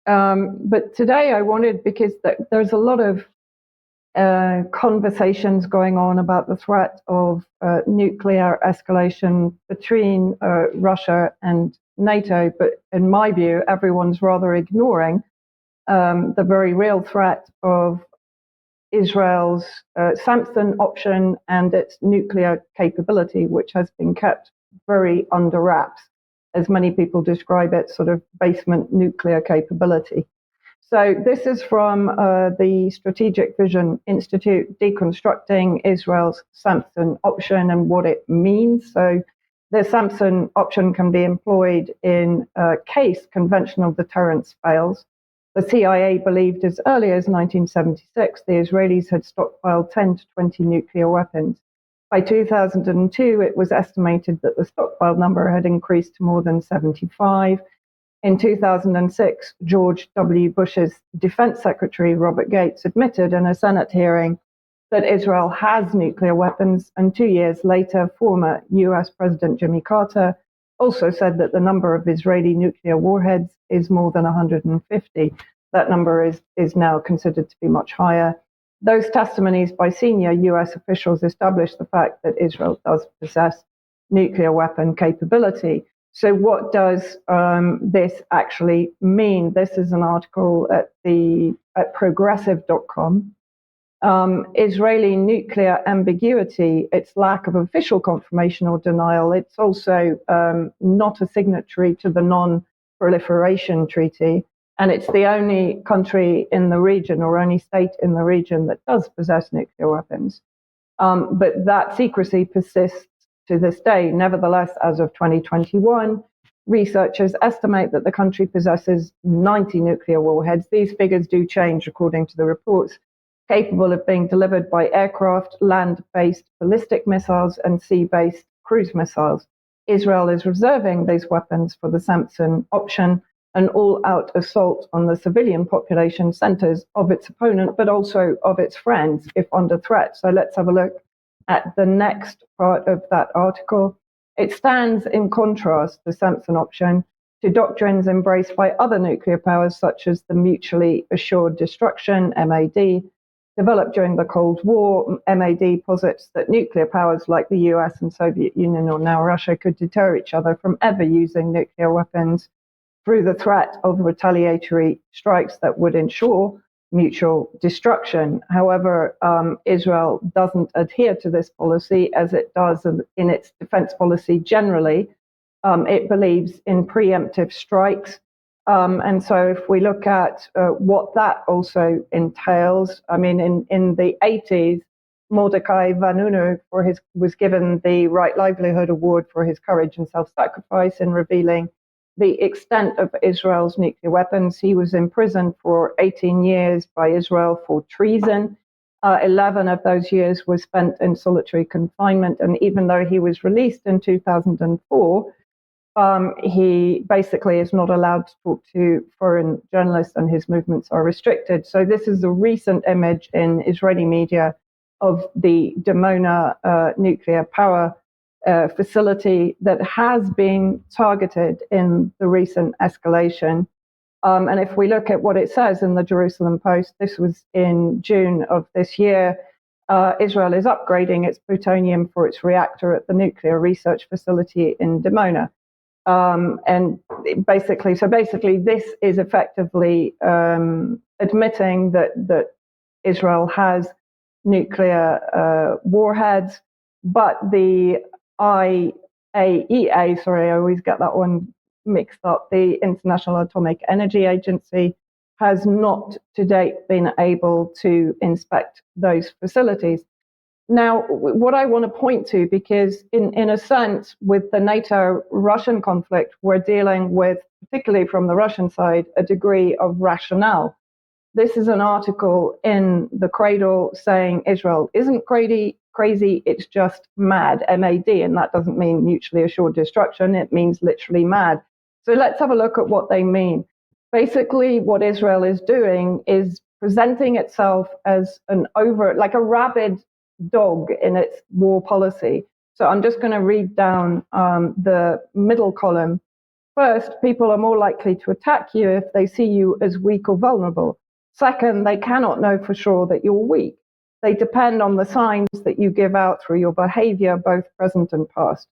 But today I wanted, because there's a lot of conversations going on about the threat of nuclear escalation between Russia and NATO. But in my view, everyone's rather ignoring the very real threat of Israel's Samson option and its nuclear capability, which has been kept very under wraps, as many people describe it, sort of basement nuclear capability. So this is from the Strategic Vision Institute, Deconstructing Israel's Samson Option and what it means. So the Samson option can be employed in case conventional deterrence fails. The CIA believed as early as 1976 the Israelis had stockpiled 10 to 20 nuclear weapons. By 2002, it was estimated that the stockpile number had increased to more than 75. In 2006, George W. Bush's defense secretary, Robert Gates, admitted in a Senate hearing that Israel has nuclear weapons, and 2 years later, former US President Jimmy Carter also said that the number of Israeli nuclear warheads is more than 150. That number is now considered to be much higher. Those testimonies by senior US officials establish the fact that Israel does possess nuclear weapon capability. So what does this actually mean? This is an article at progressive.com. Israeli nuclear ambiguity, its lack of official confirmation or denial. It's also not a signatory to the Non-Proliferation Treaty, and it's the only country in the region or only state in the region that does possess nuclear weapons. But that secrecy persists to this day. Nevertheless, as of 2021, researchers estimate that the country possesses 90 nuclear warheads. These figures do change according to the reports, capable of being delivered by aircraft, land-based ballistic missiles, and sea-based cruise missiles. Israel is reserving these weapons for the Samson option, an all-out assault on the civilian population centers of its opponent, but also of its friends, if under threat. So let's have a look at the next part of that article. It stands in contrast, the Samson option, to doctrines embraced by other nuclear powers, such as the mutually assured destruction, MAD, developed during the Cold War. MAD posits that nuclear powers like the US and Soviet Union, or now Russia, could deter each other from ever using nuclear weapons through the threat of retaliatory strikes that would ensure mutual destruction. However, Israel doesn't adhere to this policy as it does in its defense policy generally. It believes in preemptive strikes. And so if we look at what that also entails, I mean, in the 80s, Mordecai Vanunu was given the Right Livelihood Award for his courage and self-sacrifice in revealing the extent of Israel's nuclear weapons. He was imprisoned for 18 years by Israel for treason. 11 of those years were spent in solitary confinement. And even though he was released in 2004, he basically is not allowed to talk to foreign journalists, and his movements are restricted. So this is a recent image in Israeli media of the Dimona nuclear power facility that has been targeted in the recent escalation. And if we look at what it says in the Jerusalem Post, this was in June of this year, Israel is upgrading its plutonium for its reactor at the nuclear research facility in Dimona. And basically, this is effectively admitting that Israel has nuclear warheads, but the IAEA, sorry, I always get that one mixed up, the International Atomic Energy Agency, has not to date been able to inspect those facilities. Now, what I want to point to, because in a sense, with the NATO-Russian conflict, we're dealing with, particularly from the Russian side, a degree of rationale. This is an article in the Cradle saying Israel isn't crazy, it's just mad, MAD, and that doesn't mean mutually assured destruction, it means literally mad. So let's have a look at what they mean. Basically, what Israel is doing is presenting itself as like a rabid dog in its war policy. So I'm just going to read down the middle column. First, people are more likely to attack you if they see you as weak or vulnerable. Second, they cannot know for sure that you're weak. They depend on the signs that you give out through your behavior, both present and past.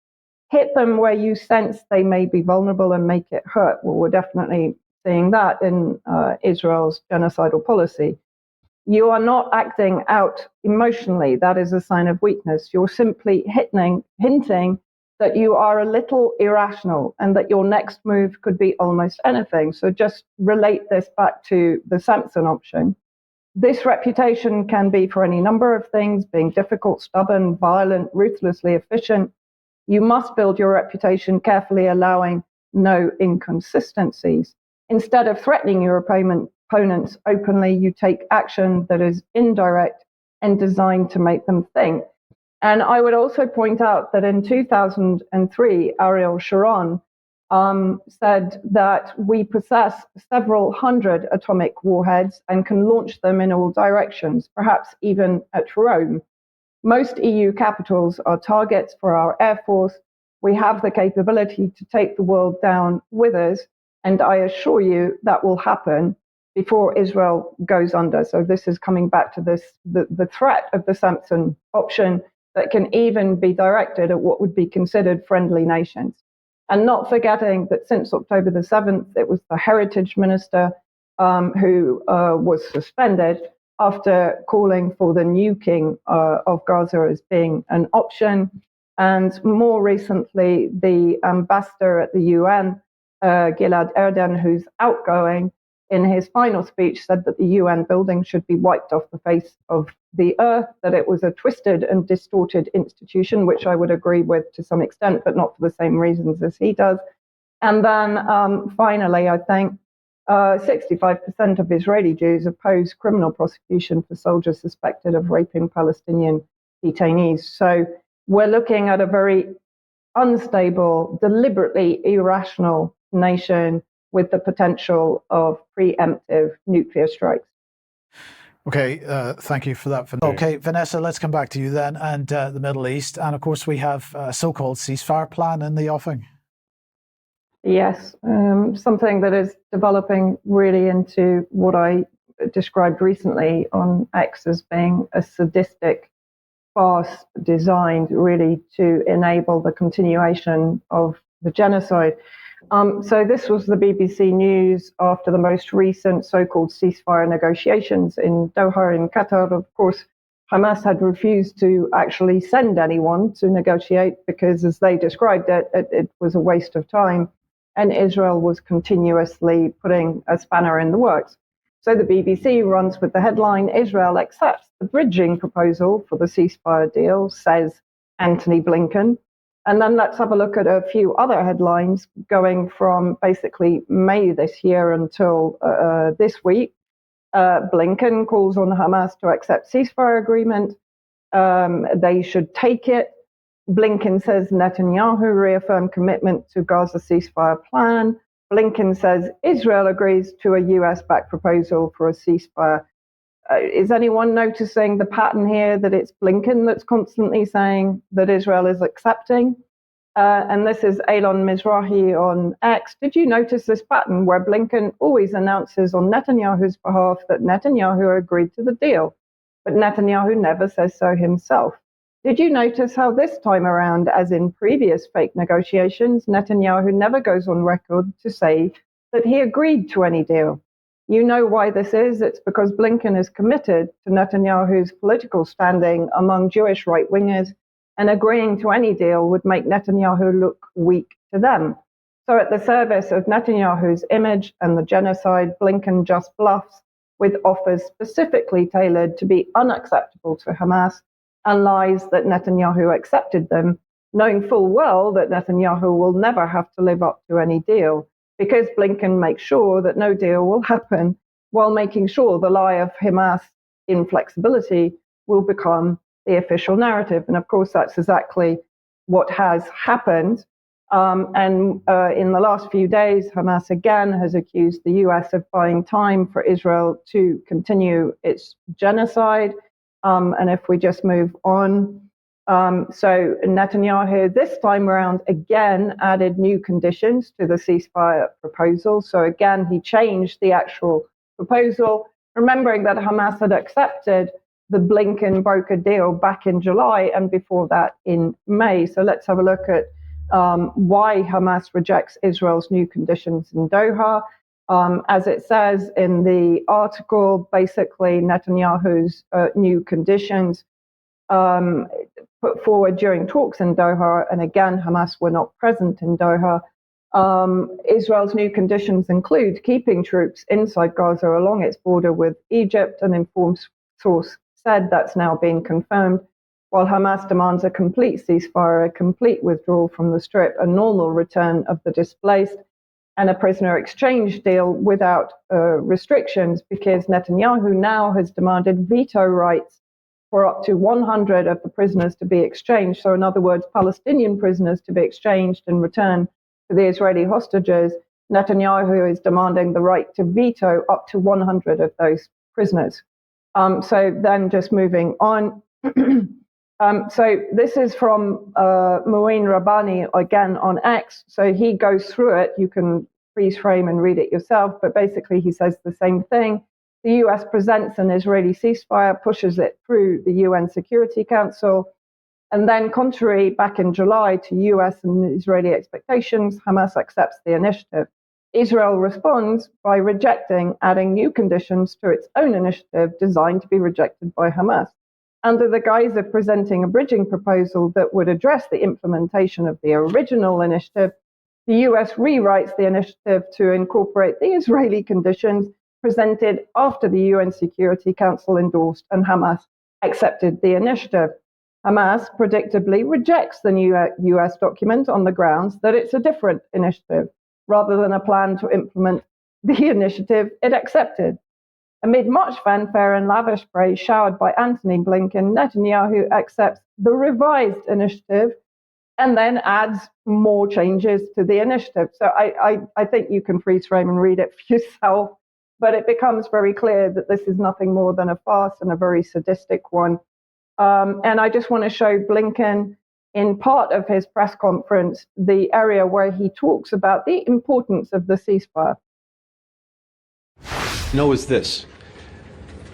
Hit them where you sense they may be vulnerable and make it hurt. Well, we're definitely seeing that in Israel's genocidal policy. You are not acting out emotionally. That is a sign of weakness. You're simply hinting that you are a little irrational and that your next move could be almost anything. So just relate this back to the Samson option. This reputation can be for any number of things: being difficult, stubborn, violent, ruthlessly efficient. You must build your reputation carefully, allowing no inconsistencies. Instead of threatening your opponents openly, you take action that is indirect and designed to make them think. And I would also point out that in 2003, Ariel Sharon said that we possess several hundred atomic warheads and can launch them in all directions, perhaps even at Rome. Most EU capitals are targets for our Air Force. We have the capability to take the world down with us, and I assure you that will happen before Israel goes under. So this is coming back to the threat of the Samson option that can even be directed at what would be considered friendly nations. And not forgetting that since October the 7th, it was the heritage minister who was suspended after calling for the nuking of Gaza as being an option. And more recently, the ambassador at the UN, Gilad, who's outgoing, in his final speech said that the UN building should be wiped off the face of the earth, that it was a twisted and distorted institution, which I would agree with to some extent, but not for the same reasons as he does. And then finally, I think 65% of Israeli Jews oppose criminal prosecution for soldiers suspected of raping Palestinian detainees. So we're looking at a very unstable, deliberately irrational nation with the potential of preemptive nuclear strikes. Okay, thank you for that. Okay, Vanessa, let's come back to you then, and the Middle East. And of course, we have a so-called ceasefire plan in the offing. Yes, something that is developing really into what I described recently on X as being a sadistic farce designed really to enable the continuation of the genocide. So this was the BBC News after the most recent so-called ceasefire negotiations in Doha in Qatar. Of course, Hamas had refused to actually send anyone to negotiate because, as they described it, it was a waste of time, and Israel was continuously putting a spanner in the works. So the BBC runs with the headline, "Israel accepts the bridging proposal for the ceasefire deal, says Antony Blinken." And then let's have a look at a few other headlines going from basically May this year until this week. Blinken calls on Hamas to accept ceasefire agreement. They should take it. Blinken says Netanyahu reaffirmed commitment to Gaza ceasefire plan. Blinken says Israel agrees to a US-backed proposal for a ceasefire. Is anyone noticing the pattern here that it's Blinken that's constantly saying that Israel is accepting? And this is Elon Mizrahi on X. Did you notice this pattern where Blinken always announces on Netanyahu's behalf that Netanyahu agreed to the deal, but Netanyahu never says so himself? Did you notice how this time around, as in previous fake negotiations, Netanyahu never goes on record to say that he agreed to any deal? You know why this is. It's because Blinken is committed to Netanyahu's political standing among Jewish right-wingers, and agreeing to any deal would make Netanyahu look weak to them. So at the service of Netanyahu's image and the genocide, Blinken just bluffs with offers specifically tailored to be unacceptable to Hamas and lies that Netanyahu accepted them, knowing full well that Netanyahu will never have to live up to any deal, because Blinken makes sure that no deal will happen, while making sure the lie of Hamas inflexibility will become the official narrative. And of course, that's exactly what has happened. And in the last few days, Hamas again has accused the US of buying time for Israel to continue its genocide. And if we just move on, So Netanyahu this time around again added new conditions to the ceasefire proposal. So again, he changed the actual proposal, remembering that Hamas had accepted the Blinken brokered deal back in July and before that in May. So let's have a look at why Hamas rejects Israel's new conditions in Doha. As it says in the article, basically Netanyahu's new conditions put forward during talks in Doha, and again, Hamas were not present in Doha. Israel's new conditions include keeping troops inside Gaza along its border with Egypt. An informed source said that's now been confirmed, while Hamas demands a complete ceasefire, a complete withdrawal from the Strip, a normal return of the displaced, and a prisoner exchange deal without restrictions, because Netanyahu now has demanded veto rights for up to 100 of the prisoners to be exchanged. So in other words, Palestinian prisoners to be exchanged and returned to the Israeli hostages. Netanyahu is demanding the right to veto up to 100 of those prisoners. So then just moving on. So this is from Mouin Rabbani, again on X. So he goes through it. You can freeze frame and read it yourself. But basically he says the same thing. The US presents an Israeli ceasefire, pushes it through the UN Security Council. And then, contrary back in July to US and Israeli expectations, Hamas accepts the initiative. Israel responds by rejecting adding new conditions to its own initiative designed to be rejected by Hamas. Under the guise of presenting a bridging proposal that would address the implementation of the original initiative, the US rewrites the initiative to incorporate the Israeli conditions presented after the UN Security Council endorsed and Hamas accepted the initiative. Hamas predictably rejects the new US document on the grounds that it's a different initiative, rather than a plan to implement the initiative it accepted. Amid much fanfare and lavish praise showered by Antony Blinken, Netanyahu accepts the revised initiative and then adds more changes to the initiative. So I think you can freeze frame and read it for yourself. But it becomes very clear that this is nothing more than a farce and a very sadistic one. And I just want to show Blinken in part of his press conference, the area where he talks about the importance of the ceasefire. Know is this: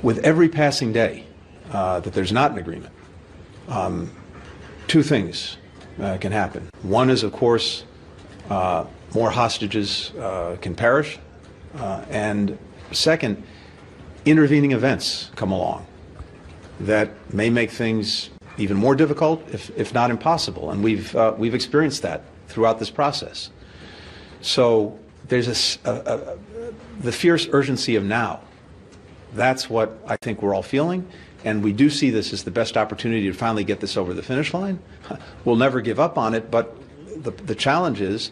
with every passing day that there's not an agreement, two things can happen. One is, of course, more hostages can perish, and second, intervening events come along that may make things even more difficult, if not impossible. And we've experienced that throughout this process. So there's the fierce urgency of now. That's what I think we're all feeling. And we do see this as the best opportunity to finally get this over the finish line. We'll never give up on it, but the challenge is,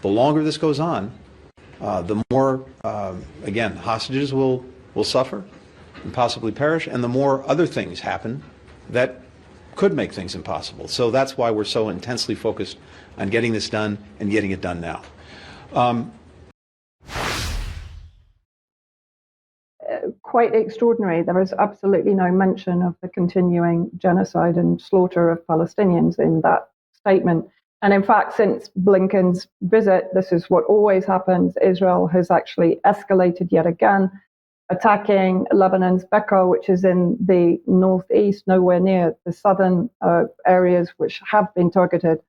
the longer this goes on, the more, again, hostages will suffer and possibly perish, and the more other things happen that could make things impossible. So that's why we're so intensely focused on getting this done and getting it done now. Quite extraordinary. There is absolutely no mention of the continuing genocide and slaughter of Palestinians in that statement. And in fact, since Blinken's visit, this is what always happens. Israel has actually escalated yet again, attacking Lebanon's Bekaa, which is in the northeast, nowhere near the southern areas which have been targeted.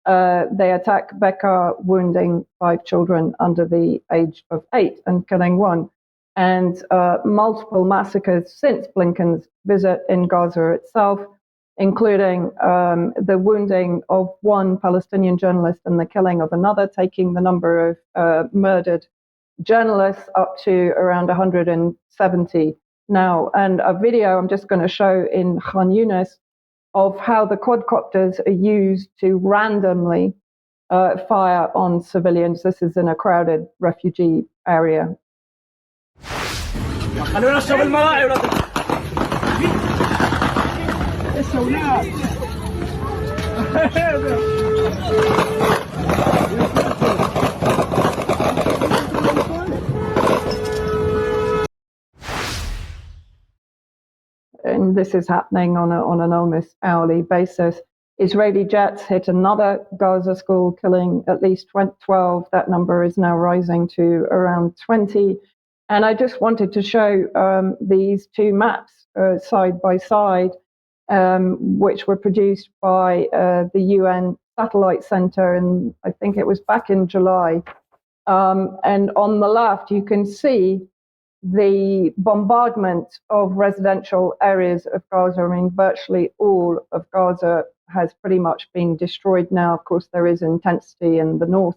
They attack Bekaa, wounding 5 children under the age of 8 and killing 1. And multiple massacres since Blinken's visit in Gaza itself, including the wounding of 1 Palestinian journalist and the killing of another, taking the number of murdered journalists up to around 170 now. And a video I'm just going to show in Khan Yunis of how the quadcopters are used to randomly fire on civilians. This is in a crowded refugee area. And this is happening on an almost hourly basis. Israeli jets hit another Gaza school, killing at least 12. That number is now rising to around 20. And I just wanted to show these two maps side by side, which were produced by the UN Satellite Center, and I think it was back in July. And on the left, you can see the bombardment of residential areas of Gaza. I mean, virtually all of Gaza has pretty much been destroyed now. Of course, there is intensity in the north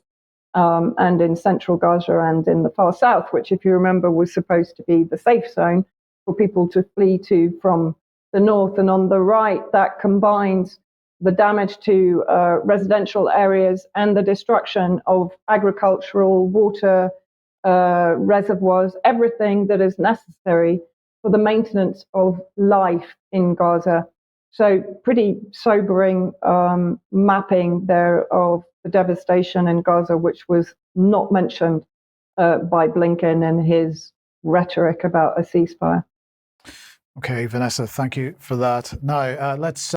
and in central Gaza and in the far south, which, if you remember, was supposed to be the safe zone for people to flee to from the north. And on the right, that combines the damage to residential areas and the destruction of agricultural, water, reservoirs, everything that is necessary for the maintenance of life in Gaza. So pretty sobering mapping there of the devastation in Gaza, which was not mentioned by Blinken in his rhetoric about a ceasefire. Okay, Vanessa, thank you for that. Now, let's